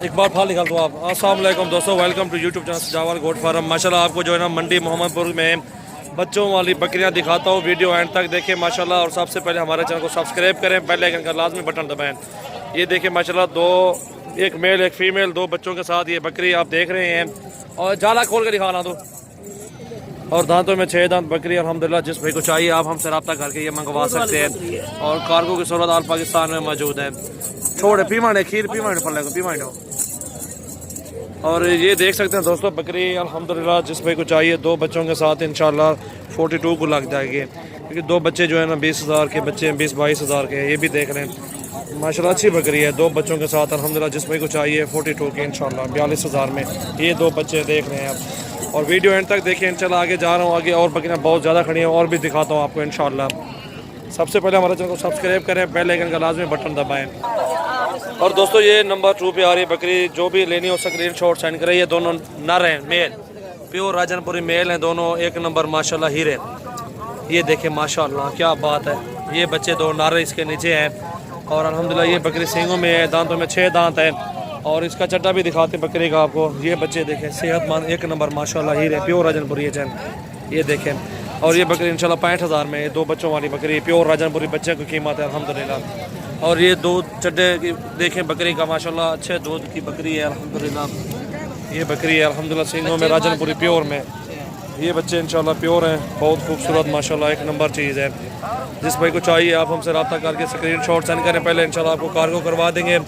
इकबाल फाल निकाल दो आप। अस्सलाम वालेकुम दोस्तों, वेलकम टू यूट्यूब चैनल सजावल गोट फार्म। माशाल्लाह आपको जो है ना मंडी मोहम्मदपुर में बच्चों वाली बकरियां दिखाता हूँ। वीडियो एंड तक देखें माशाल्लाह। और सबसे पहले हमारे चैनल को सब्सक्राइब करें, बेल आइकन का लाजमी बटन दबाएं। ये देखें माशाल्लाह, दो एक मेल एक फीमेल, दो बच्चों के साथ ये बकरी आप देख रहे हैं। और जाला खोल के दिखाना दो। और दांतों में 6 दांत बकरी अल्हम्दुलिल्लाह। जिस भाई को चाहिए आप हमसे रब्ता करके ये मंगवा सकते हैं। और कार्गो की सूरत आल पाकिस्तान में मौजूद है। छोड़े पीमाने खीर पीमाने फल पीमाने। और ये देख सकते हैं दोस्तों बकरी अल्हम्दुलिल्लाह, जिस भाई को चाहिए 2 बच्चों के साथ इंशाल्लाह 42 को लग जाएगी। क्योंकि 2 बच्चे जो है ना 20,000 के बच्चे हैं, 20-22 हज़ार के। ये भी देख रहे हैं माशाल्लाह, अच्छी बकरी है। 2 बच्चों के साथ अल्हम्दुलिल्लाह, जिस भाई को चाहिए 42 के इंशाल्लाह 42,000 में ये 2 बच्चे देख रहे हैं आप। और वीडियो एंड तक देखिए। इंशाल्लाह आगे जा रहा हूँ, आगे और बकरियाँ बहुत ज़्यादा खड़ी हैं और भी दिखाता हूँ आपको इंशाल्लाह। सबसे पहले हमारे चैनल को सब्सक्राइब करें, बेल आइकन का लाजमी बटन दबाएं। और दोस्तों ये नंबर 2 पे आ रही बकरी, जो भी लेनी हो स्क्रीनशॉट सेंड करें। ये दोनों नर हैं, मेल प्योर राजनपुरी मेल हैं दोनों, 1 नंबर माशाल्लाह हीरे। ये देखें माशाल्लाह क्या बात है। ये बच्चे 2 नर इसके नीचे हैं। और अल्हम्दुलिल्लाह ये बकरी सींगों में है, दांतों में 6 दांत है। और इसका चड्डा भी दिखाते बकरी का आपको। ये बच्चे देखें सेहतमंद 1 नंबर माशाल्लाह हीरे प्योर राजनपुरी चैन। ये देखें। और ये बकरी इंशाल्लाह 65,000 में 2 बच्चों वाली बकरी प्योर राजनपुरी बच्चे की कीमत है अल्हम्दुलिल्लाह। और ये 2 चड्डे की देखें बकरी का माशाल्लाह, अच्छे दूध की बकरी है अल्हम्दुलिल्लाह। ये बकरी है अल्हम्दुलिल्लाह सींगों में राजनपुरी प्योर में। ये बच्चे इंशाल्लाह प्योर हैं, बहुत खूबसूरत माशाल्लाह 1 नंबर चीज़ है। जिस भाई को चाहिए आप हमसे रब्ता करके स्क्रीनशॉट सेंड करें। पहले इंशाल्लाह आपको कार्गो करवा देंगे,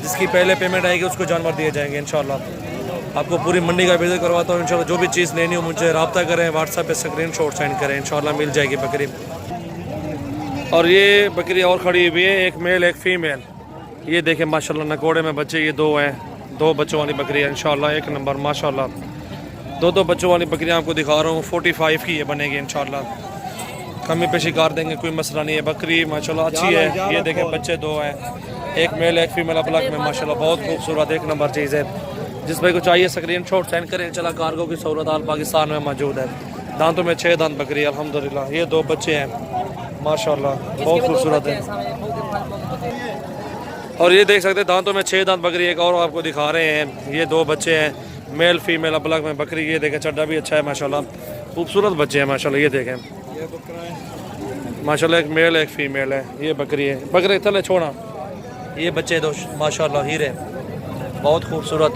जिसकी पहले पेमेंट आएगी उसको जानवर दिए जाएंगे इंशाल्लाह। आपको पूरी मंडी का विजिट करवाता हूँ इंशाल्लाह। जो भी चीज़ लेनी हो मुझे रब्ता करें, व्हाट्सएप पे स्क्रीनशॉट सेंड करें, इंशाल्लाह मिल जाएगी बकरी। और ये बकरी और खड़ी हुई है, एक मेल एक फीमेल। ये देखें माशाल्लाह नकोड़े में बच्चे ये 2 हैं, 2 बच्चों वाली बकरी है इंशाल्लाह 1 नंबर माशाल्लाह। 2 बच्चों वाली बकरियाँ आपको दिखा रहा हूँ। 45 की ये बनेगी इंशाल्लाह। कमी पेशी कर देंगे, कोई मसला नहीं है। बकरी माशाल्लाह अच्छी है। ये देखें बच्चे 2 हैं, एक मेल एक फीमेल अपलक में माशाल्लाह, बहुत खूबसूरत 1 नंबर चीज़ है। जिस भाई को चाहिए स्क्रीनशॉट सेंड करें। चला कार्गो की सहूलत आल पाकिस्तान में मौजूद है। दांतों में 6 दांत बकरी अल्हम्दुलिल्लाह। ये 2 बच्चे हैं माशाल्लाह, बहुत खूबसूरत है। और ये देख सकते हैं दांतों में 6 दांत बकरी। एक और आपको दिखा रहे हैं, ये 2 बच्चे हैं मेल फीमेल अपलक में बकरी। ये देखें चड्डा भी अच्छा है माशाल्लाह, खूबसूरत बच्चे हैं माशाल्लाह। ये देखें माशाल्लाह, एक मेल एक फीमेल है। ये बकरी है, बकरे थले छोड़ा। ये बच्चे 2 माशाल्लाह हीरे, बहुत खूबसूरत।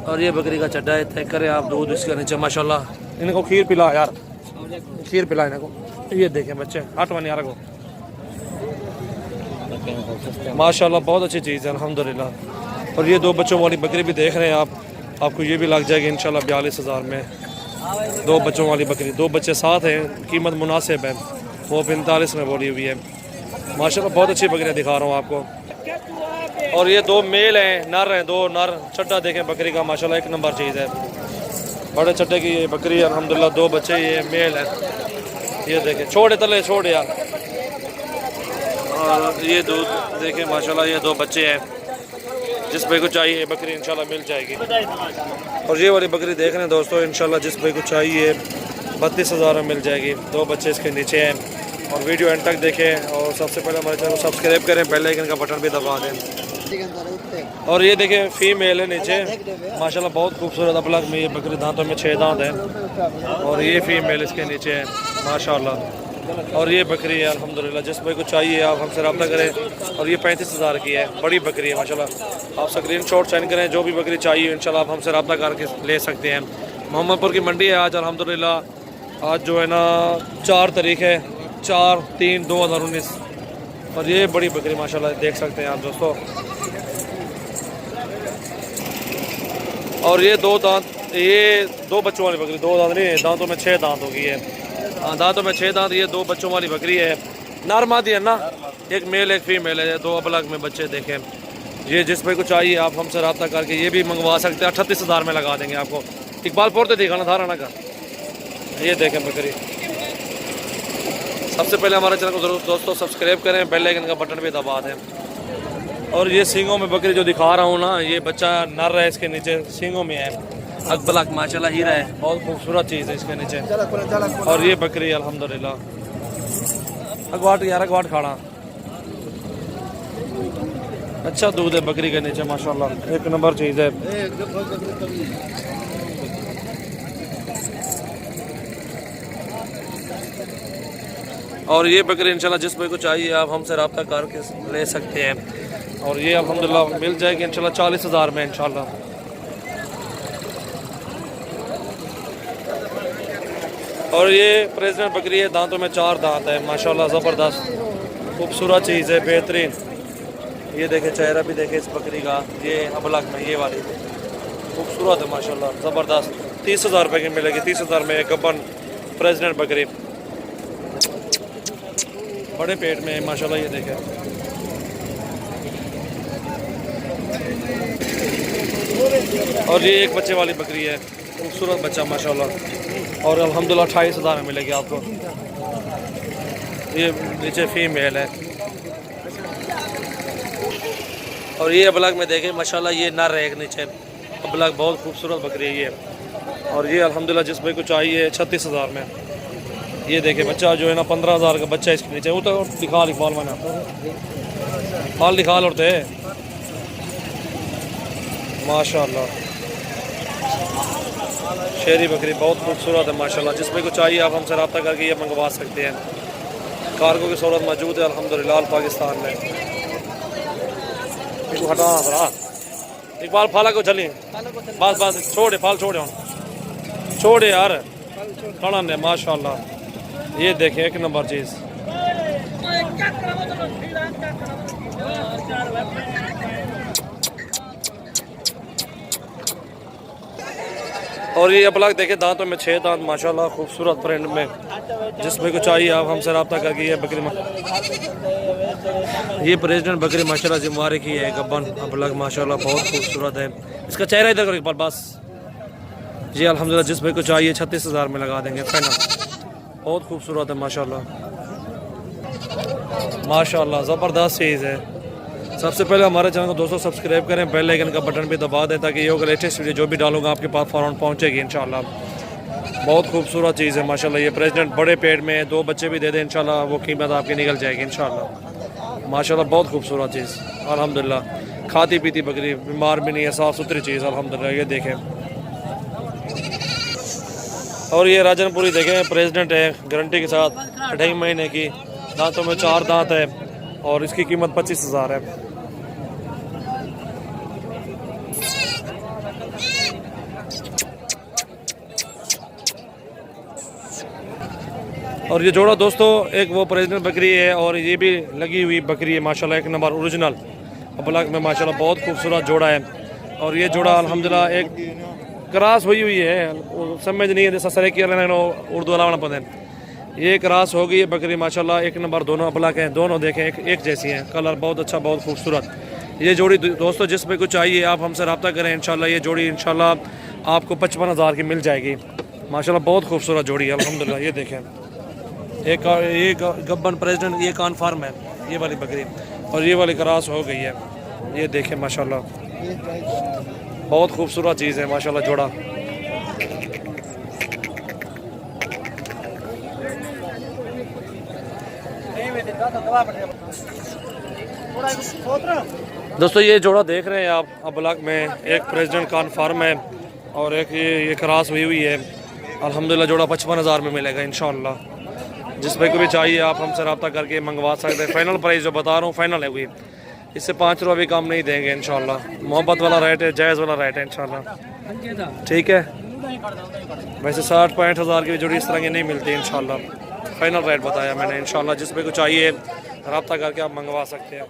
और ये बकरी का चड्डा है, तय करें आप दूध इसके नीचे माशाल्लाह। इनको खीर पिला यार, खीर पिला इनको। ये देखें बच्चे 8 वन यार को माशाल्लाह, बहुत अच्छी चीज़ है अल्हम्दुलिल्लाह। और ये 2 बच्चों वाली बकरी भी देख रहे हैं आप, आपको ये भी लग जाएगी इंशाल्लाह 42,000 में 2 बच्चों वाली बकरी। 2 बच्चे साथ हैं, कीमत मुनासिब है। वो 45 में बोली हुई है माशाल्लाह। बहुत अच्छी बकरियाँ दिखा रहा हूँ आपको। और ये 2 मेल हैं, नर हैं 2 नर। चड्डा देखें बकरी का माशाल्लाह 1 नंबर चीज़ है। बड़े चड्डे की ये बकरी है अल्हम्दुलिल्लाह। 2 बच्चे ये मेल है। ये देखें छोड़े तले छोड़ यार। और ये दूध देखें माशाल्लाह, ये 2 बच्चे हैं। जिस भाई को चाहिए बकरी इंशाल्लाह मिल जाएगी। और ये वाली बकरी देख रहे हैं दोस्तों इंशाल्लाह, जिस भाई को चाहिए 32,000 में मिल जाएगी। 2 बच्चे इसके नीचे हैं। और वीडियो एंड तक देखें। और सबसे पहले हमारे चैनल को सब्सक्राइब करें, बेल आइकन का बटन भी दबा दें। और ये देखें फीमेल है नीचे माशाल्लाह, बहुत खूबसूरत अपलक में ये बकरी। दांतों में 6 दांत हैं। और ये फीमेल इसके नीचे है माशाल्लाह। और ये बकरी है अल्हम्दुलिल्लाह। जिस भाई को चाहिए आप हमसे रब्ता करें। और ये 35,000 की है, बड़ी बकरी है माशाल्लाह। आप स्क्रीनशॉट सेंड करें, जो भी बकरी चाहिए इंशाल्लाह आप हमसे रब्ता करके ले सकते हैं। मोहम्मदपुर की मंडी है आज अल्हम्दुलिल्लाह। आज जो है ना 4 तारीख है 4/3/2019। और ये बड़ी बकरी माशाल्लाह देख सकते हैं आप दोस्तों। और ये 2 दांत, ये 2 बच्चों वाली बकरी, 2 दांत नहीं, दांतों में 6 दांत हो गई है। दांतों में 6 दांत। ये 2 बच्चों वाली बकरी है, नर मादी है ना, एक मेल एक फीमेल है। 2 अपलग में बच्चे देखें। ये जिस भाई को चाहिए आप हमसे रब्ता करके ये भी मंगवा सकते हैं। 38,000 में लगा देंगे आपको। इकबाल पोरते दिखाना था राना का। ये देखें बकरी। सबसे पहले हमारे चैनल को जरूर दोस्तों सब्सक्राइब करें, बेल आइकन का बटन भी दबा दें। और ये सींगों में बकरी जो दिखा रहा हूँ ना, ये बच्चा नर है, इसके नीचे सींगों में है अकबलक माशाल्लाह हीरा है, बहुत खूबसूरत चीज़ है इसके नीचे। और ये बकरी अल्हम्दुलिल्लाह। अगवाट यार अगवाट खाना। अच्छा दूध है बकरी के नीचे माशाल्लाह, एक नंबर चीज़ है। और ये बकरी इंशाल्लाह जिस भाई को चाहिए आप हमसे रब्ता करके ले सकते हैं। और ये अल्हम्दुलिल्लाह मिल जाएगी इंशाल्लाह 40,000 में इंशाल्लाह। और ये प्रेसिडेंट बकरी है, दांतों में 4 दांत है माशाल्लाह, ज़बरदस्त खूबसूरत चीज़ है, बेहतरीन। ये देखे चेहरा भी देखे इस बकरी का, ये अबलग में ये वाली खूबसूरत है माशाल्लाह, ज़बरदस्त। 30,000 रुपये की मिलेगी, 30,000 में एक गब्बन प्रेसिडेंट बकरी बड़े पेट में है माशाल्लाह। ये देखे और ये एक बच्चे वाली बकरी है, खूबसूरत बच्चा माशाल्लाह, और अल्हम्दुलिल्लाह 28,000 में मिलेगी आपको। ये नीचे फीमेल है। और ये अबलग में देखें माशाल्लाह, ये नर है एक नीचे अबलग, बहुत खूबसूरत बकरी है ये। और ये अल्हम्दुलिल्लाह जिस भाई को चाहिए 36,000 में। ये देखे बच्चा जो है ना 15,000 का बच्चा इसके नीचे। वो तो दिखा लिखवाल मैंने हाल दिखाल उड़ते माशाल्लाह। शेरी बकरी बहुत खूबसूरत है माशाल्लाह, जिस भाई को चाहिए आप हमसे रब्ता करके ये मंगवा सकते हैं। कार्गो की सूरत मौजूद है अल्हम्दुलिल्लाह पाकिस्तान में। हटा इकबाल फाला को चली बस बस छोड़े फाल छोड़े यार खड़ा ने माशाल्लाह। ये देखें एक नंबर चीज़। और ये अबलग देखे दांतों में 6 दांत माशाल्लाह, खूबसूरत प्रिंट में। जिस भाई को चाहिए आप हमसे रब्ता करके ये बकरी ये प्रेसिडेंट बकरी माशाल्लाह जिम्मेवारी की है, गब्बन अबलग माशाल्लाह बहुत खूबसूरत है। इसका चेहरा इधर करो एक बार बस। जी अल्हम्दुलिल्लाह जिस भाई को चाहिए 36,000 में लगा देंगे फाइनल। बहुत खूबसूरत है माशाल्लाह माशाल्लाह, ज़बरदस्त चीज़ है। सबसे पहले हमारे चैनल को दोस्तों सब्सक्राइब करें, बेल आइकन का बटन भी दबा दें ताकि ये लेटेस्ट वीडियो जो भी डालूंगा आपके पास फ़ौरन पहुंचेगी इंशाल्लाह। बहुत खूबसूरत चीज़ है माशाल्लाह। ये प्रेसिडेंट बड़े पेट में 2 बच्चे भी दे दें इंशाल्लाह, वो कीमत आपकी निकल जाएगी इंशाल्लाह माशाल्लाह। बहुत खूबसूरत चीज़ अल्हम्दुलिल्लाह, खाती पीती बकरी, बीमार भी नहीं है, साफ़ सुथरी चीज़ अल्हम्दुलिल्लाह। ये देखें। और ये राजनपुरी देखें प्रेसिडेंट है, गारंटी के साथ 2.5 महीने की, दांतों में 4 दांत है और इसकी कीमत 25,000 है। और ये जोड़ा दोस्तों एक वो प्रेसिडेंट बकरी है और ये भी लगी हुई बकरी है माशाल्लाह, एक नंबर ओरिजिनल अबलग में माशाल्लाह, बहुत खूबसूरत जोड़ा है। और ये जोड़ा अल्हम्दुलिल्लाह एक क्रॉस हुई है, समझ नहीं है जैसा सरे की उर्दू अलावा पता है। ये क्रॉस हो गई है बकरी माशाल्लाह, एक नंबर दोनों अबलग हैं, दोनों देखें एक जैसी हैं, कलर बहुत अच्छा बहुत खूबसूरत। ये जोड़ी दोस्तों जिस पे कुछ चाहिए आप हमसे रब्ता करें इंशाल्लाह। ये जोड़ी इंशाल्लाह आपको 55,000 की मिल जाएगी माशाल्लाह, बहुत खूबसूरत जोड़ी है अल्हम्दुलिल्लाह। ये देखें एक ये गब्बन प्रेसिडेंट, ये कन्फर्म है ये वाली बकरी, और ये वाली क्रॉस हो गई है। ये देखें माशाल्लाह, बहुत खूबसूरत चीज़ है माशाल्लाह जोड़ा। दोस्तों ये जोड़ा देख रहे हैं आप अबलग में, एक प्रेसिडेंट कन्फर्म है और एक ये क्रॉस हुई है अल्हम्दुलिल्लाह। जोड़ा 55,000 में मिलेगा इंशाल्लाह। जिस भाई को भी चाहिए आप हमसे रब्ता करके मंगवा सकते हैं। फाइनल प्राइस जो बता रहा हूँ फाइनल है हुई, इससे 5 रुपये भी कम नहीं देंगे इंशाल्लाह। मोहब्बत वाला रेट है, जायज़ वाला रेट है इंशाल्लाह, ठीक है। वैसे 60-65,000 की जोड़ी इस तरह की नहीं मिलती इंशाल्लाह, फाइनल रेट बताया मैंने इंशाल्लाह। जिस भाई को चाहिए रब्ता करके आप मंगवा सकते हैं।